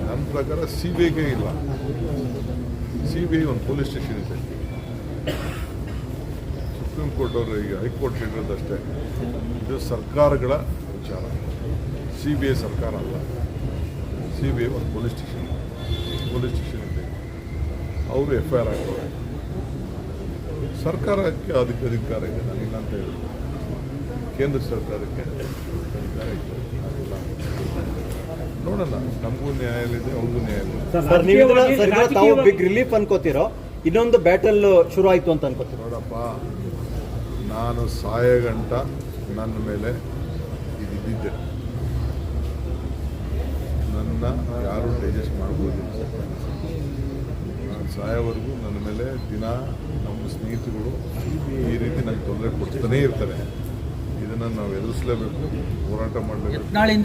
ನನ್ನ ಪ್ರಕಾರ CBIಗೆ ಇಲ್ಲ. CBI ಒಂದು ಪೊಲೀಸ್ ಸ್ಟೇಷನ್ ಇದೆ. ಸುಪ್ರೀಂ ಕೋರ್ಟ್ ಅವರು ಈಗ ಹೈಕೋರ್ಟ್ ಹೇಳಿರೋದಷ್ಟೇ. ಇದು ಸರ್ಕಾರಗಳ ವಿಚಾರ. CBI ಸರ್ಕಾರ ಅಲ್ಲ. CBI ಒಂದು ಪೊಲೀಸ್ ಸ್ಟೇಷನ್ ಇದೆ. ಅವರು FIR ಹಾಕೋರೆ. ಸರ್ಕಾರಕ್ಕೆ ಅದಕ್ಕೆ ಅಧಿಕಾರ ಇದೆ, ನಾನಿಲ್ಲ ಅಂತ ಹೇಳಿದ್ರು. ಕೇಂದ್ರ ಸರ್ಕಾರಕ್ಕೆ ಅಧಿಕಾರ ಇದೆ. ನೋಡೋಣ, ನಮಗೂ ನ್ಯಾಯಾಲಯ ಇದೆ, ಅವ್ರಿಗೂ ನ್ಯಾಯಾಲಯ ಇದೆ. ತಾವು ಬಿಗ್ ರಿಲೀಫ್ ಅನ್ಕೋತಿರೋ, ಇನ್ನೊಂದು ಬ್ಯಾಟಲ್ ಶುರು ಆಯ್ತು ಅಂತ ಅನ್ಕೋತೀರೋ? ನೋಡಪ್ಪ, ನಾನು ಸಾಯಗಂಟ ನನ್ನ ಮೇಲೆ ಇದಿದ್ದೆ. ನನ್ನ ಯಾರು ಡೈಜೆಸ್ಟ್ ಮಾಡ್ಬೋದು. ನಾನು ಸಾಯೋವರೆಗೂ ನನ್ನ ಮೇಲೆ ದಿನ ನಮ್ಮ ಸ್ನೇಹಿತರುಗಳು ಈ ರೀತಿ ನನಗೆ ತೊಂದರೆ ಕೊಡ್ತಾನೇ ಇರ್ತಾರೆ. ಇದನ್ನು ನಾವು ಎದುರಿಸಲೇಬೇಕು, ಹೋರಾಟ ಮಾಡಲೇಬೇಕು.